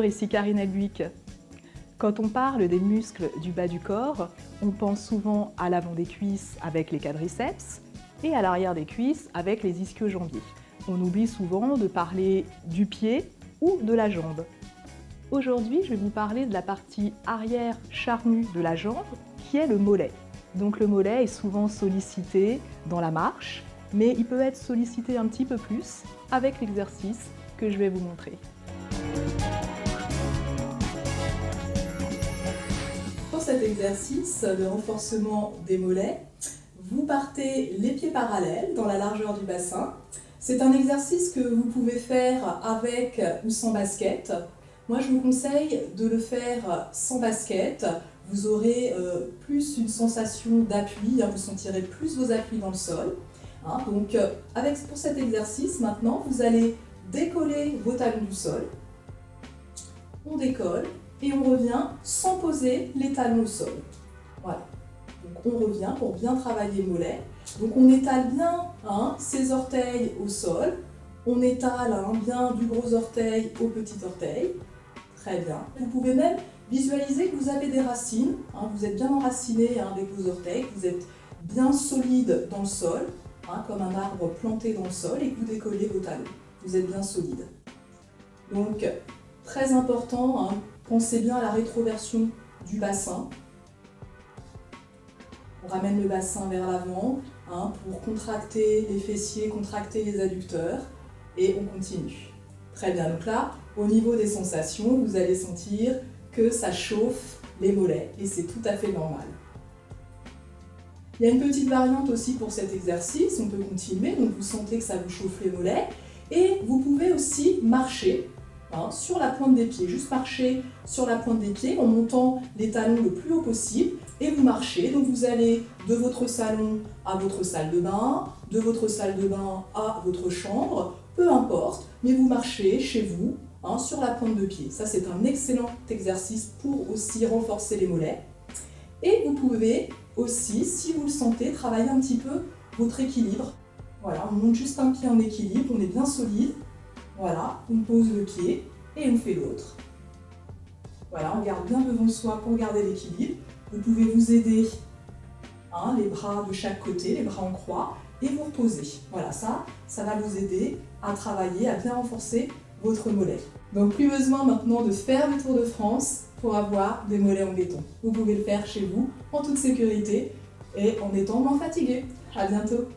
Bonjour, ici Karine Elbuic. Quand on parle des muscles du bas du corps, on pense souvent à l'avant des cuisses avec les quadriceps et à l'arrière des cuisses avec les ischio-jambiers. On oublie souvent de parler du pied ou de la jambe. Aujourd'hui, je vais vous parler de la partie arrière charnue de la jambe qui est le mollet. Donc le mollet est souvent sollicité dans la marche, mais il peut être sollicité un petit peu plus avec l'exercice que je vais vous montrer. Pour cet exercice de renforcement des mollets, vous partez les pieds parallèles dans la largeur du bassin. C'est un exercice que vous pouvez faire avec ou sans basket. Moi, je vous conseille de le faire sans basket. Vous aurez plus une sensation d'appui, vous sentirez plus vos appuis dans le sol. Donc, pour cet exercice, maintenant, vous allez décoller vos talons du sol. On décolle et on revient sans poser les talons au sol. Voilà. Donc, on revient pour bien travailler mollet. Donc, on étale bien ses orteils au sol. On étale bien du gros orteil au petit orteil. Très bien. Vous pouvez même visualiser que vous avez des racines. Vous êtes bien enraciné avec vos orteils, que vous êtes bien solide dans le sol, comme un arbre planté dans le sol, et que vous décollez vos talons. Vous êtes bien solide. Donc, très important, pensez bien à la rétroversion du bassin. On ramène le bassin vers l'avant pour contracter les fessiers, contracter les adducteurs, et on continue. Très bien, donc là, au niveau des sensations, vous allez sentir que ça chauffe les mollets, et c'est tout à fait normal. Il y a une petite variante aussi pour cet exercice, on peut continuer, donc vous sentez que ça vous chauffe les mollets, et vous pouvez aussi marcher sur la pointe des pieds, juste marcher sur la pointe des pieds en montant les talons le plus haut possible, et vous marchez, donc vous allez de votre salon à votre salle de bain, de votre salle de bain à votre chambre, peu importe, mais vous marchez chez vous sur la pointe de pied. Ça, c'est un excellent exercice pour aussi renforcer les mollets. Et vous pouvez aussi, si vous le sentez, travailler un petit peu votre équilibre. Voilà, on monte juste un pied en équilibre, on est bien solide. Voilà, on pose le pied et on fait l'autre. Voilà, on garde bien devant soi pour garder l'équilibre. Vous pouvez vous aider, les bras de chaque côté, les bras en croix, et vous reposez. Voilà, ça va vous aider à travailler, à bien renforcer votre mollet. Donc plus besoin maintenant de faire le tour de France pour avoir des mollets en béton. Vous pouvez le faire chez vous en toute sécurité et en étant moins fatigué. À bientôt.